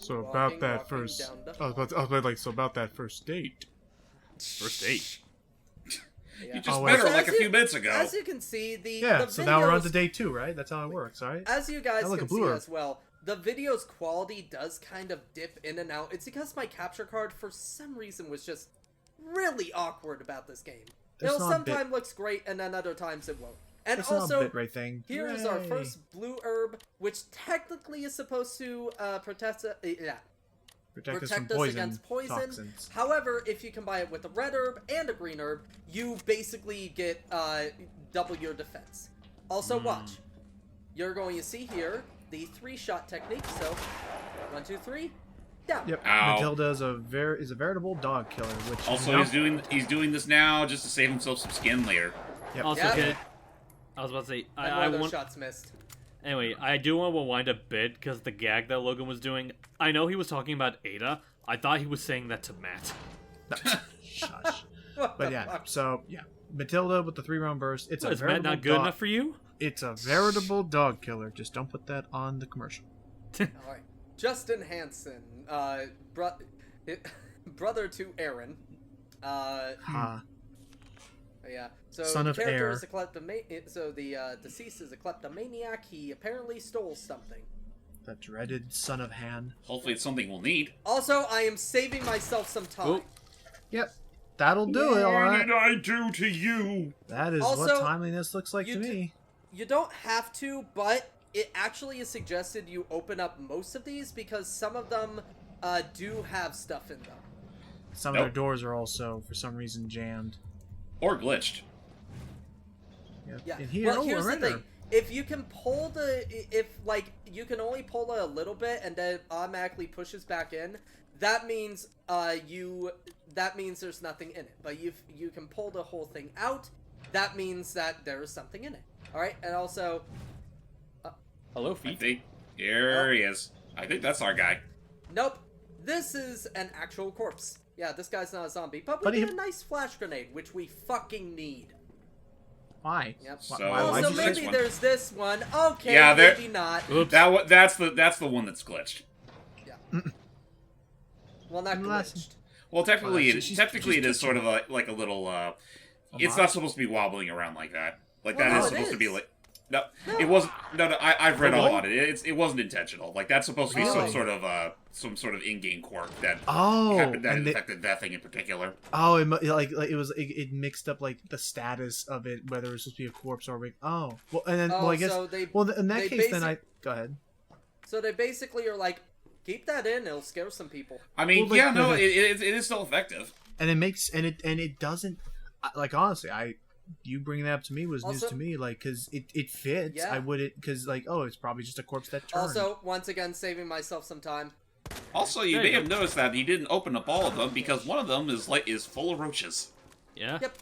So Walking, about that walking first, down the so about that first date. First date. Yeah. You just Oh, met wait. her like a few minutes ago. As you can see, Yeah, the so now we're on videos- to day 2, right? That's how it works, right? As you guys I like can a blue see herb. as well, the video's quality does kind of dip in and out. It's because my capture card, for some reason, was just really awkward about this game. It's It'll not a bit- sometimes looks great, and then other times it won't. And It's not a also, bitrate thing. here is our Hooray. first blue herb, which technically is supposed to protect us Protect us against poison. toxins. However, if you combine it with a red herb and a green herb, you basically get double your defense. Also, watch. You're going to see here the 3-shot technique. So, 1, 2, 3, down. Yep. Ow. Matilda is a veritable dog killer, which Also, you know, he's doing this now just to save himself some skin later. Yep. Also, Yep. okay, I was about to say, And one I of those want. shots missed. Anyway, I do want to rewind a bit because the gag that Logan was doing. I know he was talking about Ada. I thought he was saying that to Matt. Shush. What But the yeah, fuck? so yeah, Matilda with the 3-round burst. It's What, a is Matt veritable not good dog. enough for you? It's a veritable dog killer. Just don't put that on the commercial. Alright. Justin Hansen, brother to Aaron. Ha. Yeah. So Son the of character air. is a so the deceased is a kleptomaniac. He apparently stole something. The dreaded son of Han. Hopefully it's something we'll need. Also, I am saving myself some time. Oh. Yep. That'll do it, alright. I do to you? That is Also, what timeliness looks like to you me. You don't have to, but it actually is suggested you open up most of these because some of them do have stuff in them. Some Nope. of their doors are also, for some reason, jammed. Or glitched. Yep. Yeah. And here, Well, oh, here's a the red thing. herb. If you can pull you can only pull a little bit and then it automatically pushes back in, that means there's nothing in it. But if you can pull the whole thing out, that means that there is something in it. Alright, and also... Hello, I feet. think. Here he is. I think that's our guy. Nope. This is an actual corpse. Yeah, this guy's not a zombie. But we But he- get a nice flash grenade, which we fucking need. Why? Yep. So- why'd Also, you say- say- maybe there's this one. Okay, Yeah, there- maybe not. Oops. That's the one that's glitched. Yeah. Well, not Unless- glitched. Well, technically, Well, she's it is sort of like a little. It's not supposed to be wobbling around like that. Like Well, that no, is it supposed to be is. like. No, it wasn't. No. I've read Oh, all really? about it. It wasn't intentional. Like that's supposed to be Oh. some sort of in-game quirk that Oh, happened that and they, affected that thing in particular. oh, it mixed up like the status of it, whether it was supposed to be a corpse or a oh, well, and then Oh, well, I guess so they, in that they case, then I go ahead. So they basically are like, keep that in, it'll scare some people. I mean, Well, like, yeah, no, the- it is still effective. And it makes and it doesn't like honestly, you bringing that up to me was news Also- to me, like because it fits. Yeah. I wouldn't because like oh, it's probably just a corpse that turned. Also, once again, saving myself some time. Also, you There may you have noticed that he didn't open up all of them because one of them is full of roaches. Yeah. Yep.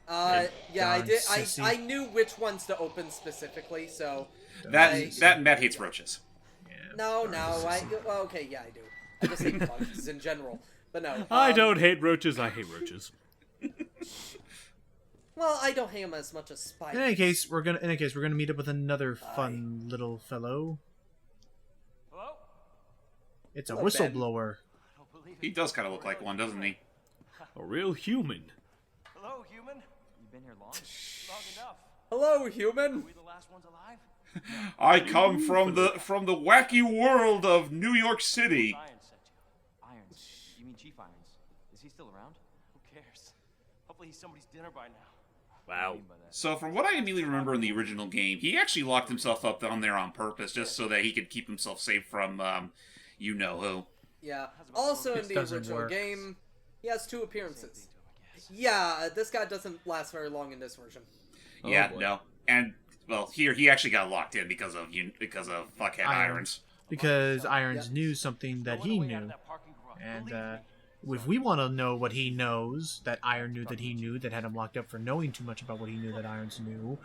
Hey, Yeah, I darn did. sissy. I knew which ones to open specifically, so... That Matt hates roaches. Yeah, No, darn sissy. well, okay, yeah, I do. I just hate bugs in general. But no. I don't hate roaches. I hate roaches. Well, I don't hate them as much as In spiders. any case, we're gonna meet up with another fun little fellow. Hello? It's a Hello, Ben. whistleblower. I don't believe He it. does kind of look like one, doesn't he? A real human. Hello, human? You been here long? Long enough. Hello, human! We the last ones alive? I come from the wacky world of New York City. Irons sent you. Irons? You mean Chief Irons? Is he still around? Who cares? Hopefully he's somebody's dinner by now. Wow. So, from what I immediately remember in the original game, he actually locked himself up down there on purpose just so that he could keep himself safe from, you know who. Yeah. Also in This the doesn't original work. game, he has 2 appearances. Same thing to him, I guess. Yeah, this guy doesn't last very long in this version. Oh, Yeah, boy. no, and well, here he actually got locked in because of fuckhead Irons. Because Irons Yeah. knew something that No he other way out of knew, that parking garage. and Believe me. if we want to know what he knows, that Iron knew that he knew, that had him locked up for knowing too much about what he knew that Irons knew,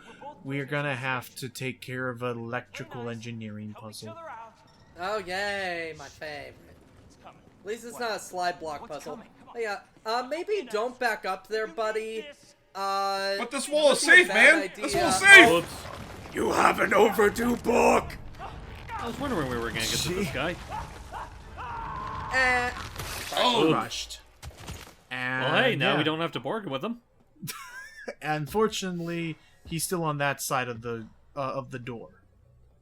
we're gonna have to take care of an electrical engineering Help each puzzle. other out. Oh, yay, my favorite. It's coming. At least it's not a slide block What's puzzle. coming? Come on. But yeah, maybe don't back up there, buddy. But this wall is This is a safe, bad man. This idea. wall's safe. Whoops. You have an overdue book. I was wondering where we were gonna get to this guy. Oh! Crushed. And, Well, hey, now yeah. we don't have to bargain with him. Unfortunately, he's still on that side of the door.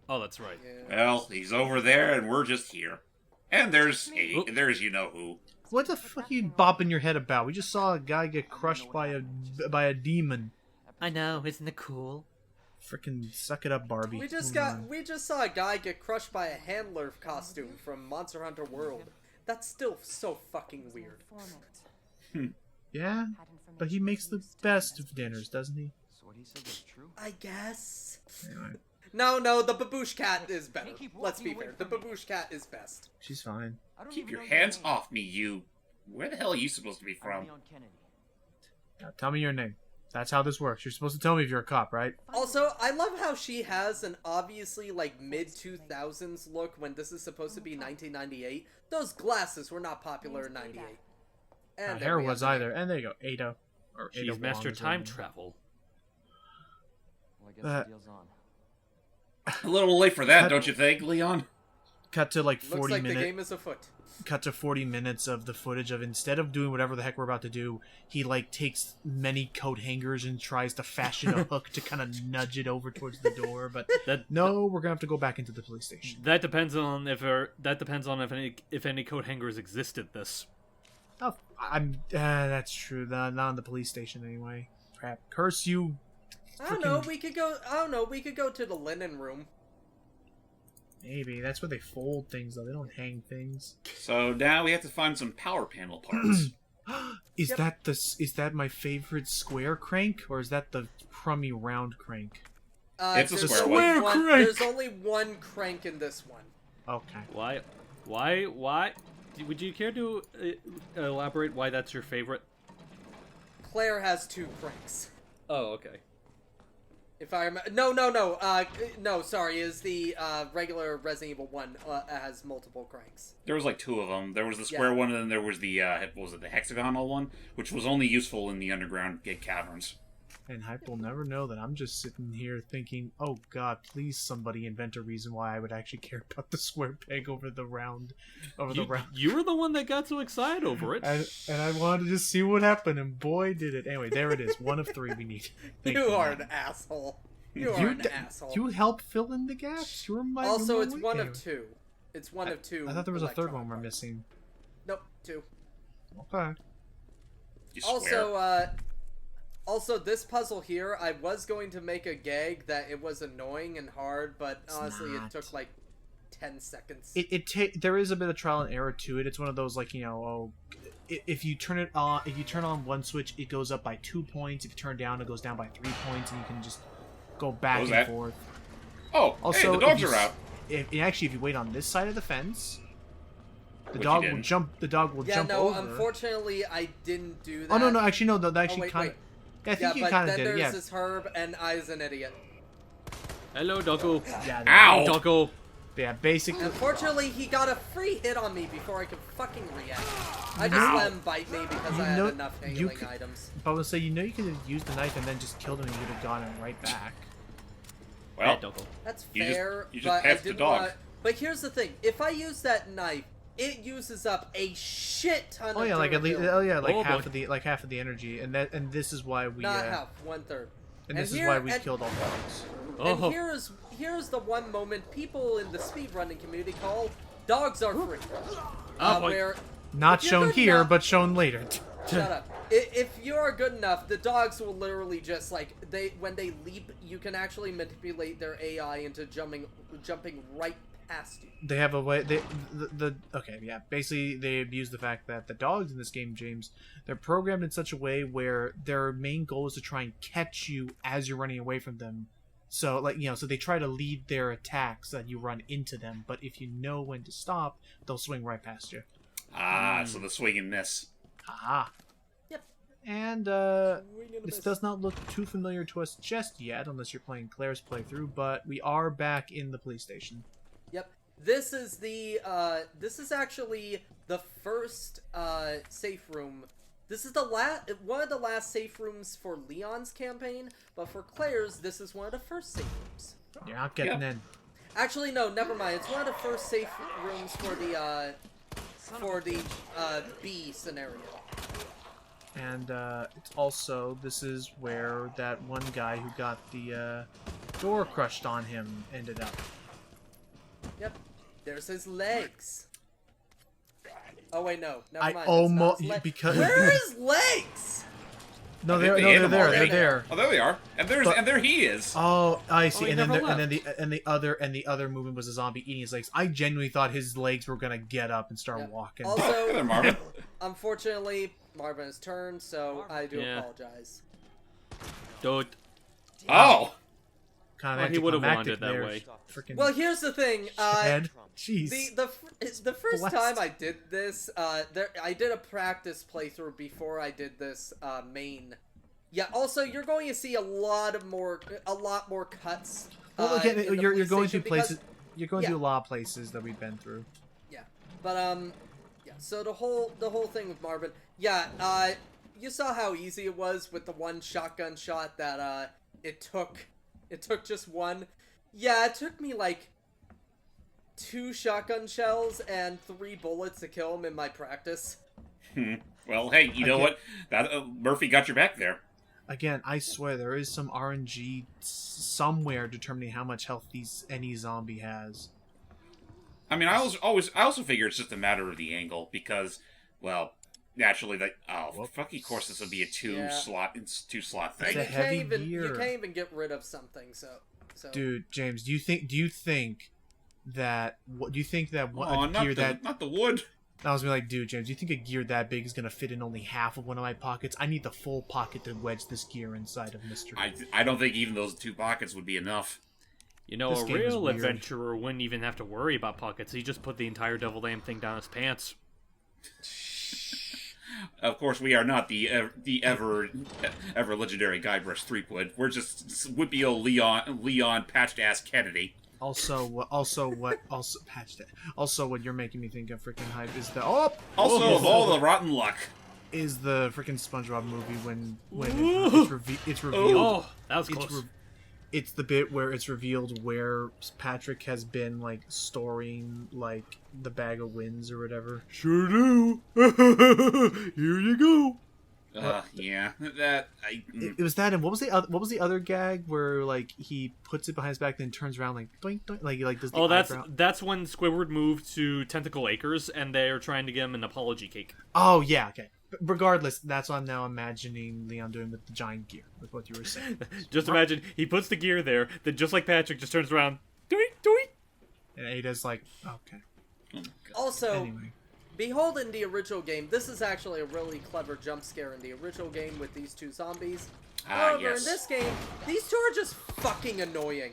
Oh, that's right. Yeah. Well, he's over there, and we're just here. And there's you know who. What the fuck are you bopping your head about? We just saw a guy get crushed by a demon. I know, isn't it cool? Frickin' suck it up, Barbie. We just Move saw a guy get crushed by a handler costume from Monster Hunter World. That's still so fucking weird. on. Yeah, but he makes the best of dinners, doesn't he? So what he said was true? I guess. Anyway, No, the baboosh cat is better. Can't keep Let's be walking fair. away The from me. baboosh cat is best. she's fine. I don't Keep even your know hands name. off me, you. Where the hell are you supposed to be I'm from? Leon Kennedy. Now, tell me your name. That's how this works. You're supposed to tell me if you're a cop, right? Also, I love how she has an obviously like mid-2000s look when this is supposed to be 1998. Those glasses were not popular in 98. And Not there hair we have was the name. either. And there you go, Ada. Or Ada She's Wong master is her time name. travel. Well, I guess the deal's on. A little late for that, don't you think, Leon? Cut to like Looks 40 like the minutes. game is afoot. Cut to 40 minutes of the footage of instead of doing whatever the heck we're about to do, he like takes many coat hangers and tries to fashion a hook to kind of nudge it over towards the door. But That no, we're gonna have to go back into the police station. that depends on if any coat hangers existed. This. Oh, that's true. Not in the police station anyway. Crap. Curse you. I don't know. Frickin- We could go. I don't know. We could go to the linen room. Maybe that's where they fold things though. They don't hang things. So now we have to find some power panel parts. Is Yep. is that my favorite square crank or is that the crummy round crank? It's a There's square only one. Crank. There's only one crank in this one. Okay. Why? Would you care to elaborate why that's your favorite? Claire has two cranks. Oh, okay. If I remember, no. Sorry, is the regular Resident Evil 1 has multiple cranks. There was like two of them. There was the square one, and then there was the what was it, the hexagonal one, which was only useful in the underground caverns. And Hype will never know that I'm just sitting here thinking, oh god, please somebody invent a reason why I would actually care about the square peg over the round. You were the one that got so excited over it. And I wanted to just see what happened, and boy did it. Anyway, there it is. One of three we need. Thank You are an asshole. You are an asshole. You help fill in the gaps. You're my Also, you're it's my one way. of two. It's one of two. I thought there was a third one electronic we're parts. missing. Nope, two. Okay. You swear? Also, this puzzle here, I was going to make a gag that it was annoying and hard, but honestly, not. it took like 10 seconds. There is a bit of trial and error to it. It's one of those like, you know, if you turn it on, if you turn on one switch, it goes up by 2 points. If you turn it down, it goes down by 3 points, and you can just go back What was and that? forth. Oh, Also, hey, the dogs if you are out. If you wait on this side of the fence, the Which dog you will didn't. jump. The dog will Yeah, jump no, over. unfortunately, I didn't do that. Oh no, actually no. That actually wait, kind of. wait. Yeah, I think you but kind of then did. there's Yeah. this herb, and I's an idiot. Hello, doggo. Yeah. Ow! Doggo. Yeah. Basically. Unfortunately, he got a free hit on me before I could fucking react. I just Ow. let him bite me because You I had know- enough you handling could- items. But I would say, you know, you could have used the knife and then just killed him, and you'd have gotten it right back. Well, doggo. That's You just- fair, you just but I passed the didn't dog. want. But here's the thing: if I use that knife, it uses up a shit ton Oh of yeah, like at least. durability. Oh yeah, like Oh, half boy. of half of the energy, and this is why we. Not half, 1/3. And this here- is why we and- killed all dogs. Oh. And here's the one moment people in the speedrunning community call "dogs are free," Oh, boy. where Not if you're shown good here, enough- but shown later. Shut up. If you are good enough, the dogs will literally just like when they leap, you can actually manipulate their AI into jumping right past you. They have a way. Okay, yeah. Basically, they abuse the fact that the dogs in this game, James, they're programmed in such a way where their main goal is to try and catch you as you're running away from them. So, like, you know, so they try to lead their attacks so that you run into them. But if you know when to stop, they'll swing right past you. so the swing and miss. Aha. Yep. And Swing and a this miss. does not look too familiar to us just yet, unless you're playing Claire's playthrough. But we are back in the police station. Yep. This is this is actually the first safe room. This is one of the last safe rooms for Leon's campaign, but for Claire's, this is one of the first safe rooms. You're not getting Yep. in. Actually, no, never mind. It's one of the first safe rooms for the for the B scenario. And it's also, this is where that one guy who got the door crushed on him ended up. Yep. There's his legs. Oh wait, no. Never I mind. almost It's not his because Where are his legs? no, I they're think they ate him there. already. They're there. Oh, there they are. And there he is. Oh, I see. he And then never the other movement was a zombie eating his legs. I genuinely thought his legs were gonna get up and start Yep. walking. Hey there, Also, Marvin. unfortunately, Marvin has turned, so I do Yeah. apologize. Dude. Oh! Kind Well, of he would've anticlimactic wanted that there. way. Freaking Well, here's the thing. head. Jeez. The first Blessed. time I did this, I did a practice playthrough before I did this main. Yeah. Also, you're going to see a lot more cuts. Well, again, in the you're police going station through places. because- You're going yeah. through a lot of places that we've been through. Yeah, but yeah. So the whole thing with Marvin, yeah. You saw how easy it was with the one shotgun shot that it took just one. Yeah, it took me like 2 shotgun shells and 3 bullets to kill him in my practice. Well, hey, you know what? That Murphy got your back there. Again, I swear there is some RNG somewhere determining how much health any zombie has. I mean, I also figure it's just a matter of the angle because, well, naturally, fucking course this would be a two slot thing. It's a You heavy can't even gear. you can't even get rid of something. So. Dude, James, do you think that what Oh, a gear that not the wood. I was gonna be like, dude, James, do you think a gear that big is gonna fit in only half of one of my pockets? I need the full pocket to wedge this gear inside of Mister. I don't think even those 2 pockets would be enough. You know, This a game is real weird. adventurer wouldn't even have to worry about pockets. He just put the entire devil damn thing down his pants. Of course, we are not the ever legendary Guybrush Threepwood. We're just whippy old Leon patched ass Kennedy. Also, what you're making me think of freaking hype is the Also, of all the rotten luck. is the freaking SpongeBob movie when it's revealed. Oh, that was close. It's the bit where it's revealed where Patrick has been like storing like the bag of wins or whatever. Sure do. Here you go. Yeah, It was that, and what was the other gag where like he puts it behind his back, then turns around like doink doink, like does the eyebrow. that's when Squidward moved to Tentacle Acres, and they're trying to give him an apology cake. Oh yeah, okay. But regardless, that's what I'm now imagining Leon doing with the giant gear, with what you were saying. Just imagine he puts the gear there, then just like Patrick, just turns around, doink doink. And Ada's like, okay. Also, Anyway. behold, in the original game, this is actually a really clever jump scare in the original game with these 2 zombies. However, yes. in this game, these 2 are just fucking annoying.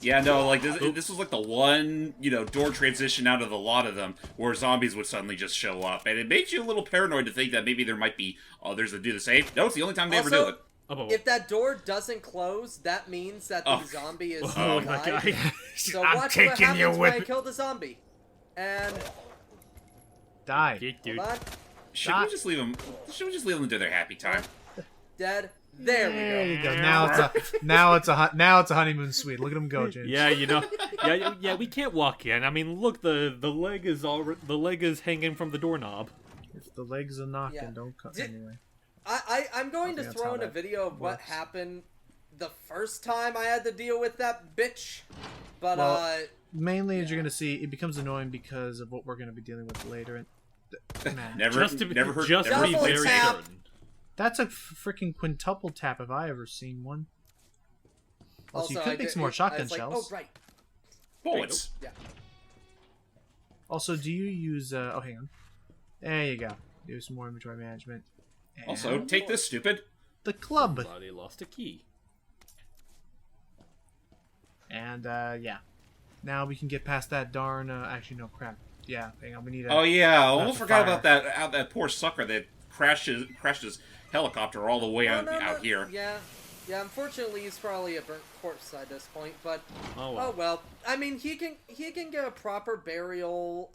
Yeah, no, like this was like the one, door transition out of the lot of them where zombies would suddenly just show up, and it makes you a little paranoid to think that maybe there might be, there's a do the same. No, it's the only time they ever do it. If that door doesn't close, that means that the zombie is Oh, alive. that guy. So I'm watch what taking happens you when with I me. kill the zombie. And Die. Dude. hold on, Should we just leave them? Should we just leave them to their happy time? dead. There There we you go. go. Now it's a honeymoon suite. Look at him go, James. Yeah, yeah. We can't walk in. I mean, look, the leg is hanging from the doorknob. If the legs are knocking, Yeah. don't cut Did- anyway. I'm going to that's throw how in a that video of what works. happened the first time I had to deal with that bitch. But Well, Mainly, as you're gonna see, it becomes annoying because of what we're gonna be dealing with later. And man, Never Just to be heard. just to never be Double heard- very tap. certain. that's a freaking quintuple tap if I ever seen one. Also, you I could make did- some more I shotgun was like, shells. oh right, bullets. yeah. Also, do you use? Oh, hang on. There you go. Do some more inventory management. And Also, take this, stupid. the club. Somebody lost a key. And yeah, now we can get past that darn. Actually, no crap. Yeah, hang on. We need. Oh yeah, I almost the forgot fire. about that. How that poor sucker that crashed his helicopter all the way Oh, no, out here. Yeah. Unfortunately, he's probably a burnt corpse at this point. But Oh well. oh well. I mean, he can get a proper burial.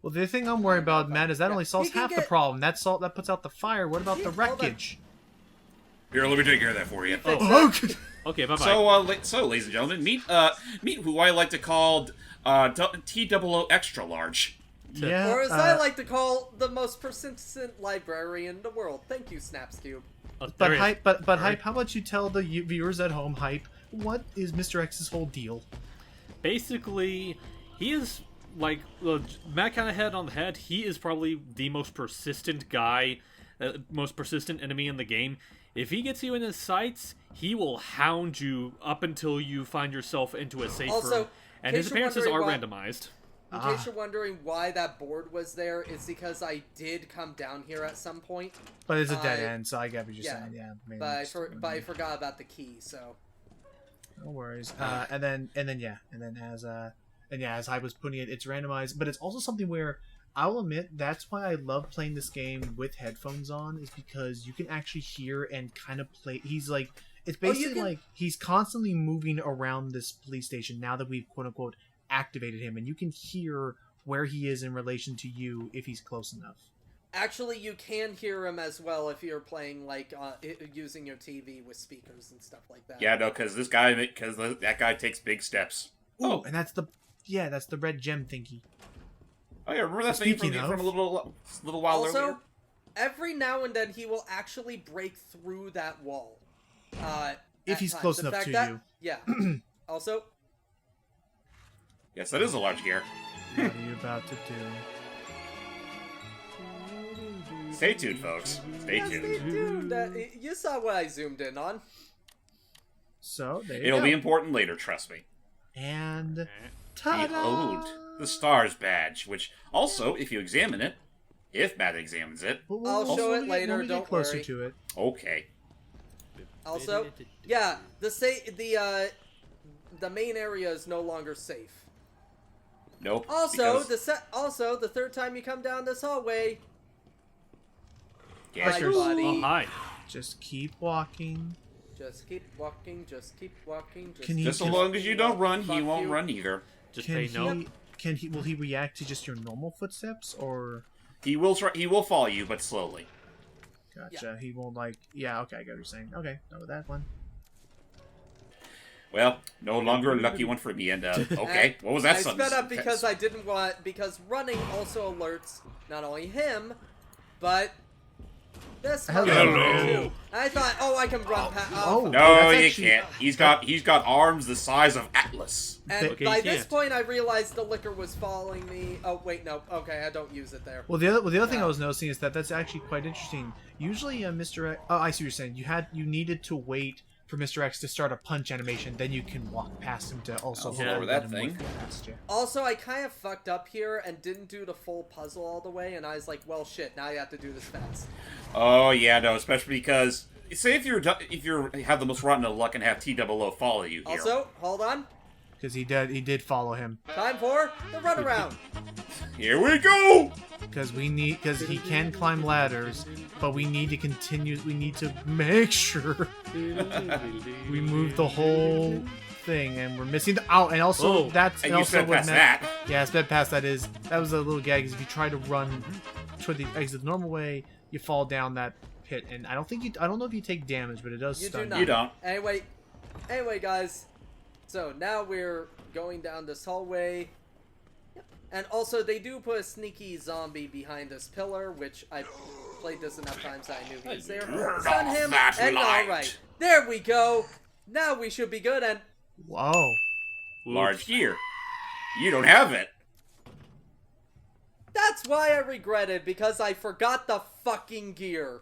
Well, the thing I'm worried about, Matt, is that Yeah, only solves he can half the get- problem. That puts out the fire. What about the Hold on. wreckage? Here, let me take care of that for you. Oh, Okay, bye bye. So, ladies and gentlemen, meet who I like to call T-00XL large. Yeah. Or as I like to call, the most persistent librarian in the world. Thank you, Snapscube. But Hype, Hype, how about you tell the viewers at home, Hype, what is Mr. X's whole deal? Basically, he is like Matt kind of hit on the head. He is probably the most persistent guy, most persistent enemy in the game. If he gets you in his sights, he will hound you up until you find yourself into a safe room. And his appearances are randomized. In case you're wondering why that board was there, it's because I did come down here at some point. But it's a dead end, so I get what you're saying. Yeah, maybe but I forgot about the key, so. No worries. And then as I was putting it, it's randomized, but it's also something where I'll admit that's why I love playing this game with headphones on, is because you can actually hear and kind of play. He's like, it's basically like he's constantly moving around this police station now that we've quote unquote activated him, and you can hear where he is in relation to you if he's close enough. Actually, you can hear him as well if you're playing like using your TV with speakers and stuff like that. Yeah, no, because that guy takes big steps. Oh, and that's the red gem thingy. Oh yeah, remember that thing from a little while earlier? Also, every now and then he will actually break through that wall. If he's close enough to you. Yeah. Also. Yes, that is a large gear. What are you about to do? Stay tuned, folks. Stay tuned. Stay tuned. You saw what I zoomed in on. So there you It'll go. be important later, trust me. And ta-da! Behold the STARS badge, which also, if you examine it, if Matt examines it, I'll show it later. When we don't get closer worry. to it. Okay. Also, yeah, the main area is no longer safe. Nope. Also, because... the third time you come down this hallway. Yeah, Hi, sure. buddy. Oh, hi. Just keep walking. Just keep walking. Just keep walking. Just so long as you don't run, he won't run either. Just pay no. Will he react to just your normal footsteps, or He will follow you, but slowly. gotcha? Yeah. He won't like. Yeah. Okay, I get what you're saying. Okay, know that one. Well, no longer a lucky one for me. And okay, what was that? I sped up because I didn't want running also alerts not only him, but this Hello. too. I thought, I can run past. No, you can't. He's got arms the size of Atlas. And Okay, by you this can't. point, I realized the liquor was following me. Oh wait, no. Okay, I don't use it there. Well, the other thing I was noticing is that's actually quite interesting. Usually, Mr. X. Oh, I see what you're saying. You needed to wait for Mr. X to start a punch animation, then you can walk past him to also lower that thing. Also, I kind of fucked up here and didn't do the full puzzle all the way, and I was like, well, shit, now you have to do this fast. Oh yeah, no, especially because say if you have the most rotten of luck and have T-00 follow you here. Also, hold on. Because he did follow him. Time for the runaround. Here we go. Because he can climb ladders, but we need to continue. We need to make sure we move the whole thing, and we're missing the and also that's And and you also sped what past meant, that. Yeah, sped past that was a little gag. Is if you try to run toward the exit the normal way, you fall down that pit, and I don't know if you take damage, but it does You stun do not. You don't. Anyway, guys. So now we're going down this hallway. Yep. And also, they do put a sneaky zombie behind this pillar, which I played this enough times that I knew he was there. Stun him, and alright. There we go. Now we should be good, and... Whoa. Large gear. You don't have it. That's why I regret it, because I forgot the fucking gear.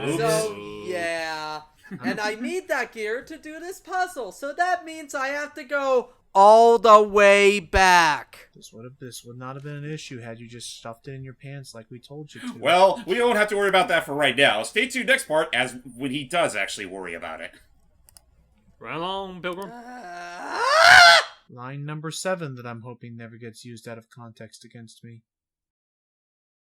Oops. So, yeah. And I need that gear to do this puzzle, so that means I have to go all the way back. This would not have been an issue had you just stuffed it in your pants like we told you to. Well, we don't have to worry about that for right now. Stay tuned next part as when he does actually worry about it. Right along, Pilgrim. Line number 7 that I'm hoping never gets used out of context against me.